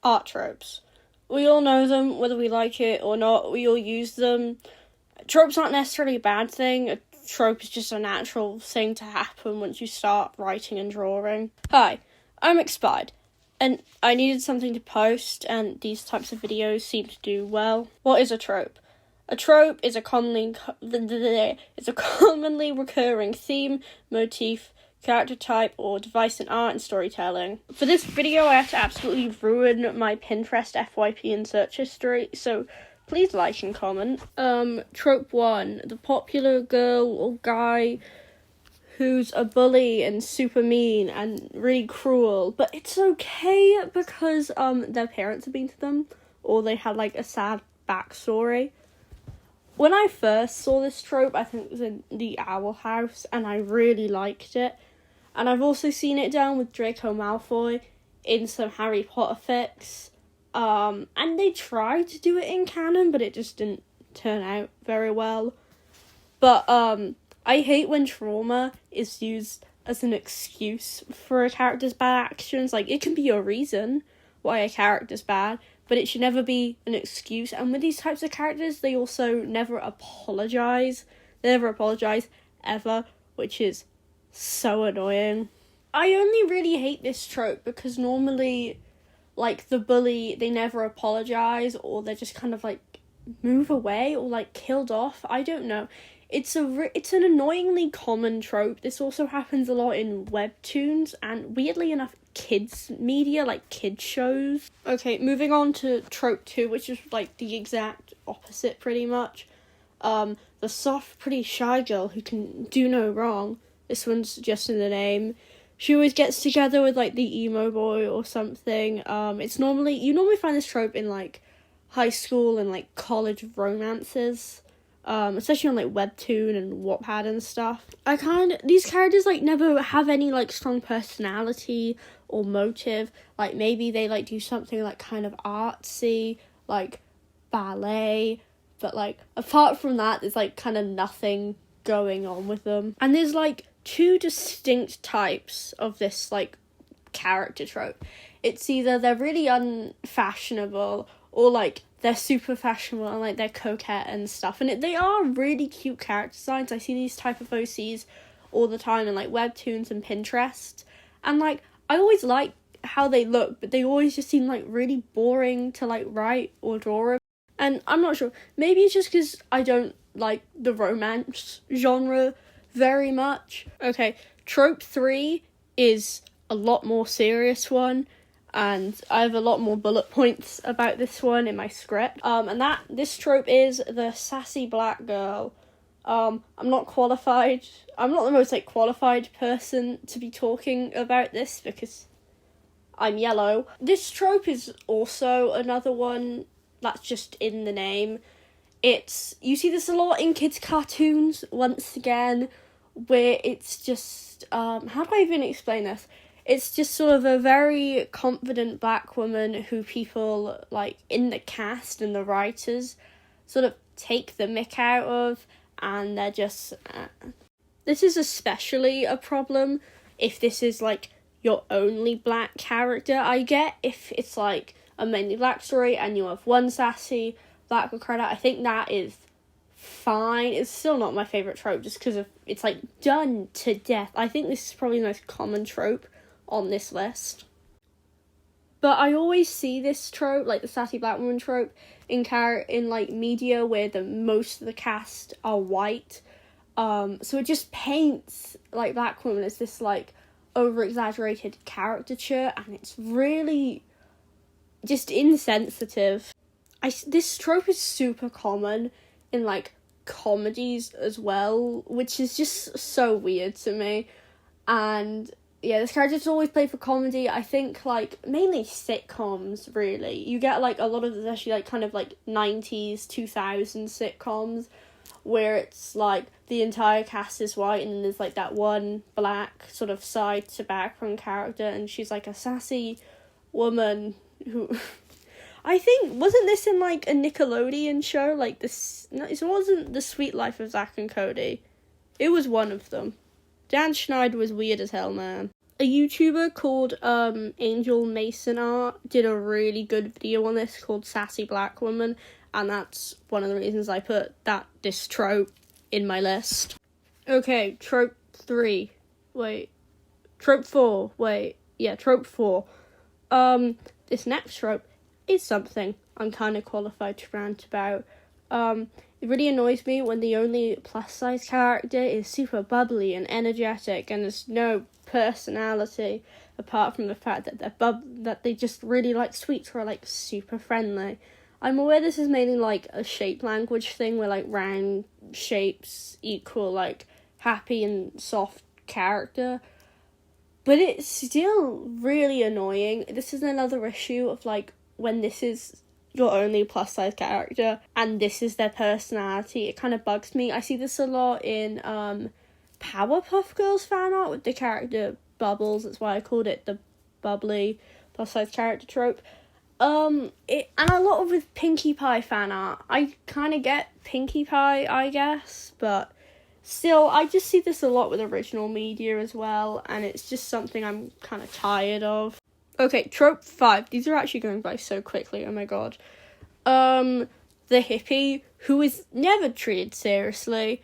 Art tropes. We all know them, whether we like it or not. We all use them. Tropes aren't necessarily a bad thing. A trope is just a natural thing to happen once you start writing and drawing. Hi, I'm expired, and I needed something to post, and these types of videos seem to do well. What is a trope? A trope is a commonly recurring theme, motif, character type, or device in art and storytelling. For this video, I had to absolutely ruin my Pinterest FYP and search history, so please like and comment. Trope 1, the popular girl or guy who's a bully and super mean and really cruel, but it's okay because their parents have been to them, or they had like a sad backstory. When I first saw this trope, I think it was in The Owl House, and I really liked it. And I've also seen it done with Draco Malfoy in some Harry Potter fics. And they tried to do it in canon, but it just didn't turn out very well. But I hate when trauma is used as an excuse for a character's bad actions. Like, it can be a reason why a character's bad, but it should never be an excuse. And with these types of characters, they also never apologise. They never apologise, ever, which is so annoying. I only really hate this trope because normally, like, the bully, they never apologise, or they're just kind of, like, move away, or, like, killed off. I don't know. It's an annoyingly common trope. This also happens a lot in webtoons, and weirdly enough, kids media, like kids shows. Okay, moving on to trope 2, which is, like, the exact opposite, pretty much. The soft, pretty shy girl who can do no wrong. This one's just in the name. She always gets together with, like, the emo boy or something. You normally find this trope in, like, high school and, like, college romances. Especially on, like, Webtoon and Wattpad and stuff. These characters, like, never have any, like, strong personality or motive. Like, maybe they, like, do something, like, kind of artsy, like, ballet. But, like, apart from that, there's, like, kind of nothing going on with them. And there's, like, 2 distinct types of this, like, character trope. It's either they're really unfashionable, or, like, they're super fashionable and, like, they're coquette and stuff. And they are really cute character designs. I see these type of OCs all the time in, like, webtoons and Pinterest. And, like, I always like how they look, but they always just seem, like, really boring to, like, write or draw. And I'm not sure. Maybe it's just because I don't like the romance genre very much. Okay, trope 3 is a lot more serious one, and I have a lot more bullet points about this one in my script. This trope is the sassy black girl. I'm not qualified. I'm not the most, like, qualified person to be talking about this because I'm yellow. This trope is also another one that's just in the name. You see this a lot in kids' cartoons, once again, where it's just, how do I even explain this? It's just sort of a very confident black woman who people, like, in the cast and the writers sort of take the mick out of, and they're just, This is especially a problem if this is, like, your only black character. I get if it's, like, a mainly black story and you have one sassy black credit, I think that is fine. It's still not my favourite trope just because it's, like, done to death. I think this is probably the most common trope on this list. But I always see this trope, like the sassy black woman trope, in like media where most of the cast are white. So it just paints, like, black women as this, like, over-exaggerated caricature, and it's really just insensitive. This trope is super common in, like, comedies as well, which is just so weird to me. And yeah, this character's always played for comedy. I think, like, mainly sitcoms, really. You get, like, a lot of, especially, like, kind of, like, 90s, 2000s sitcoms, where it's, like, the entire cast is white, and then there's, like, that one black sort of side-to-background character, and she's, like, a sassy woman who... I think, wasn't this in, like, a Nickelodeon show? Like, this... No, it wasn't The Sweet Life of Zack and Cody. It was one of them. Dan Schneider was weird as hell, man. A YouTuber called Angel Mason Art did a really good video on this called Sassy Black Woman, and that's one of the reasons I put this trope in my list. Okay, trope 4. Trope 4. This next trope is something I'm kind of qualified to rant about. It really annoys me when the only plus-size character is super bubbly and energetic and there's no personality apart from the fact that that they just really like sweets or are like super friendly. I'm aware this is mainly like a shape language thing where like round shapes equal like happy and soft character, but it's still really annoying. This is another issue of like when this is your only plus size character and this is their personality. It kind of bugs me. I see this a lot in Powerpuff Girls fan art with the character Bubbles. That's why I called it the bubbly plus size character trope. And a lot of with Pinkie Pie fan art. I kind of get Pinkie Pie, I guess, but still, I just see this a lot with original media as well, and it's just something I'm kind of tired of. Okay, trope 5. These are actually going by so quickly, oh my god. The hippie who is never treated seriously.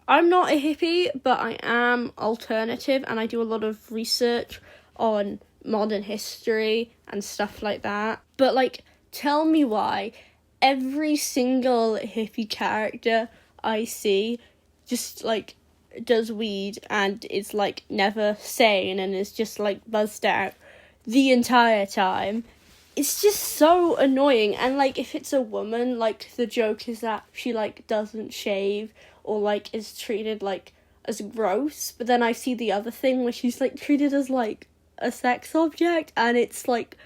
I'm not a hippie, but I am alternative, and I do a lot of research on modern history and stuff like that. But, like, tell me why every single hippie character I see just, like, does weed and is, like, never sane and is just, like, buzzed out the entire time. It's just so annoying. And like if it's a woman, like the joke is that she like doesn't shave or like is treated like as gross, but then I see the other thing where she's like treated as like a sex object, and it's like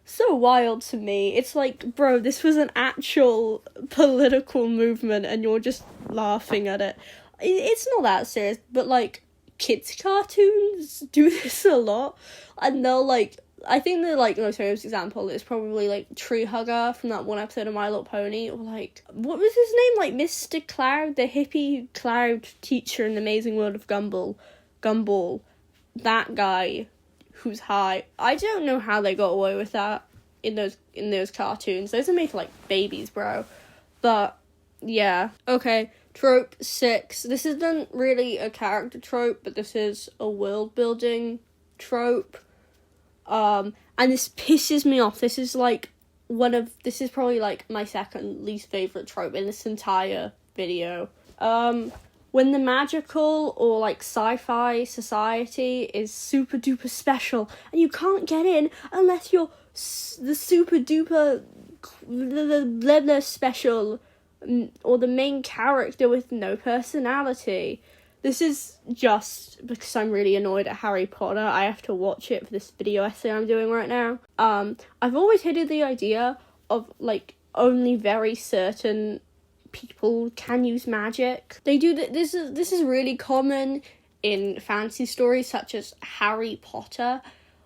so wild to me. It's like, bro, this was an actual political movement and you're just laughing at it. It's not that serious, but like kids cartoons do this a lot, and they'll like, I think the like most famous example is probably like Tree Hugger from that one episode of My Little Pony, or like what was his name, like Mr. Cloud, the hippie cloud teacher in the Amazing World of Gumball, that guy who's high. I don't know how they got away with that in those cartoons. Those are made for like babies, bro. But yeah, okay. Trope 6. This isn't really a character trope, but this is a world building trope. And this pisses me off. This is probably like my second least favourite trope in this entire video. When the magical or like sci-fi society is super duper special and you can't get in unless you're the super duper special or the main character with no personality. This is just because I'm really annoyed at Harry Potter. I have to watch it for this video essay I'm doing right now. I've always hated the idea of like only very certain people can use magic. They do this is really common in fantasy stories such as Harry Potter,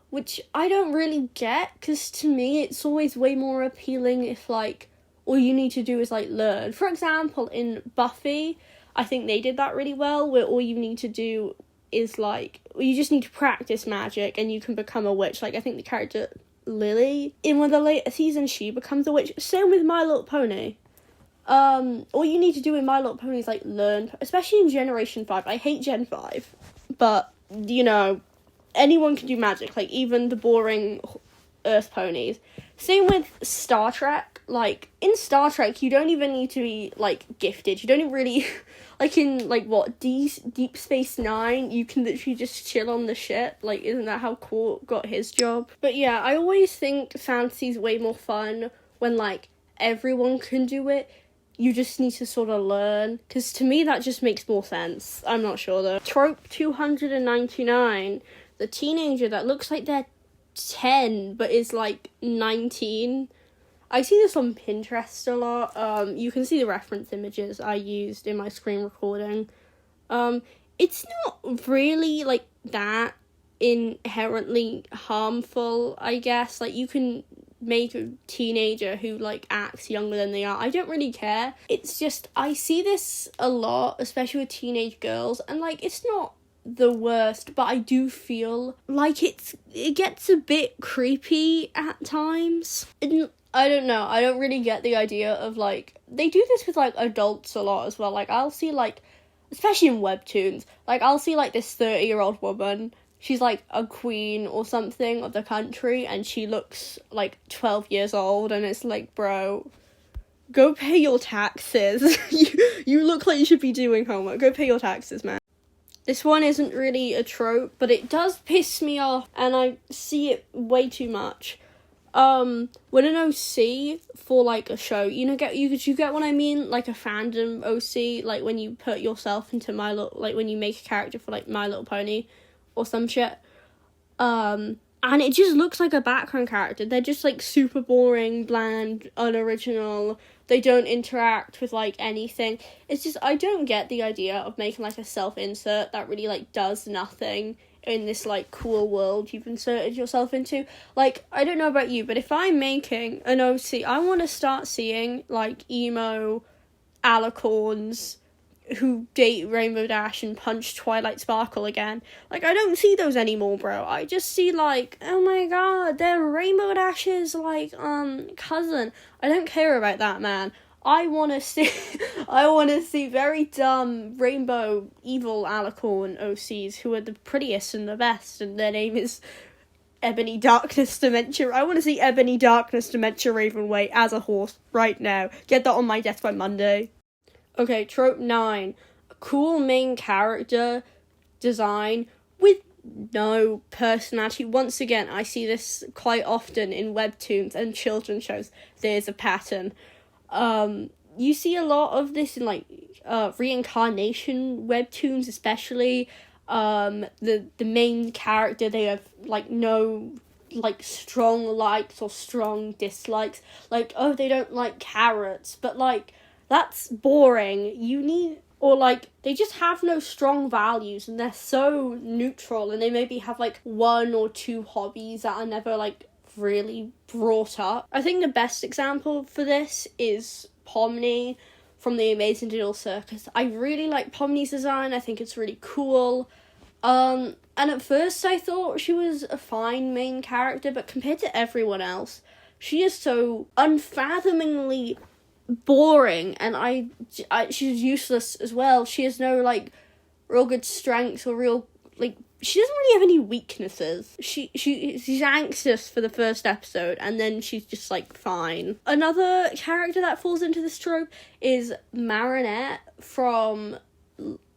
which I don't really get, because to me it's always way more appealing if like all you need to do is like learn. For example, in Buffy, I think they did that really well, where all you need to do is like, you just need to practice magic and you can become a witch. Like I think the character Lily in one of the later seasons, she becomes a witch. Same with My Little Pony. All you need to do in My Little Pony is like learn, especially in Generation 5. I hate Gen 5, but you know, anyone can do magic, like even the boring Earth ponies. Same with Star Trek. Like in Star Trek, you don't even need to be like gifted. You don't even really like in like what Deep Space Nine, you can literally just chill on the ship. Like, isn't that how Quark got his job? But yeah, I always think fantasy's way more fun when like everyone can do it. You just need to sort of learn, because to me that just makes more sense. I'm not sure though. Trope 299, the teenager that looks like they're 10 but is like 19. I see this on Pinterest a lot. You can see the reference images I used in my screen recording. It's not really like that inherently harmful, I guess. Like you can make a teenager who like acts younger than they are. I don't really care. It's just I see this a lot, especially with teenage girls, and like it's not the worst, but I do feel like it gets a bit creepy at times. I don't know, I don't really get the idea of, like, they do this with, like, adults a lot as well. Like, I'll see, like, especially in webtoons, like, I'll see, like, this 30-year-old woman, she's, like, a queen or something of the country, and she looks, like, 12 years old, and it's like, bro, go pay your taxes. You look like you should be doing homework. Go pay your taxes, man. This one isn't really a trope, but it does piss me off, and I see it way too much. When an OC for, like, a show, you get what I mean? Like, a fandom OC, like, when you put yourself into when you make a character for, like, My Little Pony or some shit. And it just looks like a background character. They're just, like, super boring, bland, unoriginal. They don't interact with, like, anything. It's just, I don't get the idea of making, like, a self-insert that really, like, does nothing in this, like, cool world you've inserted yourself into. Like, I don't know about you, but if I'm making an OC, I want to start seeing, like, emo alicorns who date Rainbow Dash and punch Twilight Sparkle again. Like, I don't see those anymore, bro. I just see, like, oh my god, they're Rainbow Dash's, like, cousin. I don't care about that, man. I want to see very dumb rainbow evil alicorn OCs who are the prettiest and the best, and their name is Ebony Darkness Dementia. I want to see Ebony Darkness Dementia Ravenway as a horse right now. Get that on my desk by Monday. Okay, trope 9. A cool main character design with no personality. Once again, I see this quite often in webtoons and children's shows. There's a pattern. You see a lot of this in, like, reincarnation webtoons, especially. The main character, they have, like, no, like, strong likes or strong dislikes. Like, oh, they don't like carrots, but, like, that's boring. Or, like, they just have no strong values, and they're so neutral, and they maybe have, like, 1 or 2 hobbies that are never, like, really brought up. I think the best example for this is Pomni from the Amazing Digital Circus. I really like Pomni's design. I think it's really cool. And at first I thought she was a fine main character, but compared to everyone else, she is so unfathomingly boring, and she's useless as well. She has no, like, real good strengths or real, like, she doesn't really have any weaknesses. She's anxious for the first episode, and then she's just, like, fine. Another character that falls into this trope is Marinette from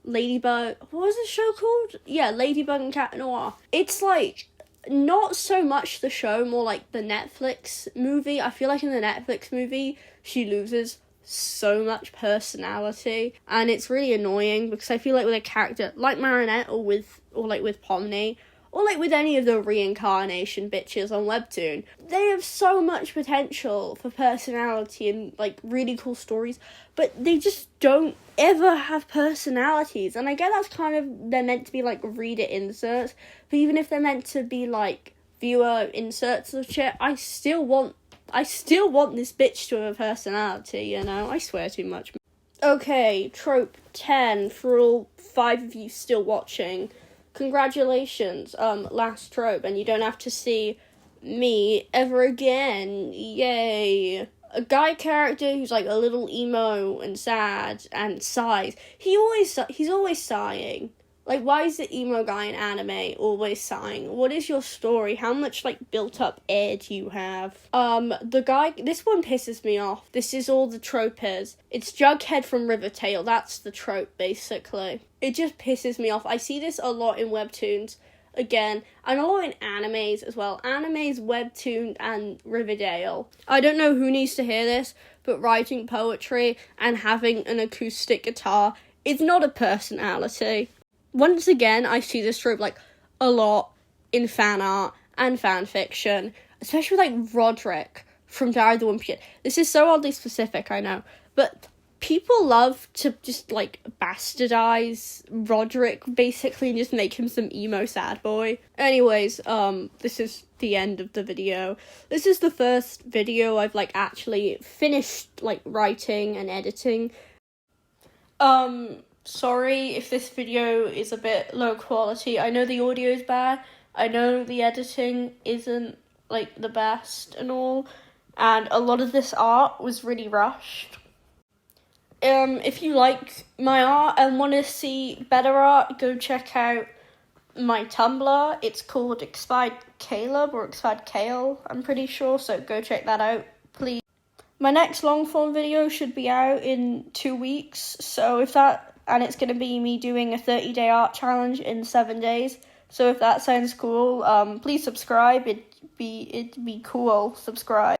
Ladybug. What was the show called? Yeah, Ladybug and Cat Noir. It's, like, not so much the show, more like the Netflix movie. I feel like in the Netflix movie, she loses so much personality, and it's really annoying because I feel like with a character like Marinette or with Pomni, or like with any of the reincarnation bitches on Webtoon, they have so much potential for personality and, like, really cool stories, but they just don't ever have personalities. And I get that's kind of, they're meant to be, like, reader inserts, but even if they're meant to be, like, viewer inserts of shit, I still want this bitch to have a personality, you know? I swear too much. Okay, trope 10, for all 5 of you still watching. Congratulations, last trope, and you don't have to see me ever again. Yay. A guy character who's, like, a little emo and sad and sighs. He's always sighing. Like, why is the emo guy in anime always sighing? What is your story? How much, like, built-up air do you have? This one pisses me off. This is all the trope is. It's Jughead from Riverdale. That's the trope, basically. It just pisses me off. I see this a lot in webtoons, again, and a lot in animes as well. Animes, webtoon, and Riverdale. I don't know who needs to hear this, but writing poetry and having an acoustic guitar is not a personality. Once again, I see this trope, like, a lot in fan art and fan fiction, especially with, like, Roderick from Diary of the Wimpy Kid. This is so oddly specific, I know, but people love to just, like, bastardize Roderick, basically, and just make him some emo sad boy. Anyways, this is the end of the video. This is the first video I've, like, actually finished, like, writing and editing. Sorry if this video is a bit low quality. I know the audio is bad. I know the editing isn't like the best and all. And a lot of this art was really rushed. If you like my art and want to see better art, go check out my Tumblr. It's called Expired Caleb or Expired Kale, I'm pretty sure, so go check that out, please. My next long form video should be out in 2 weeks, and it's going to be me doing a 30-day art challenge in 7 days. So if that sounds cool, please subscribe. It'd be cool. Subscribe.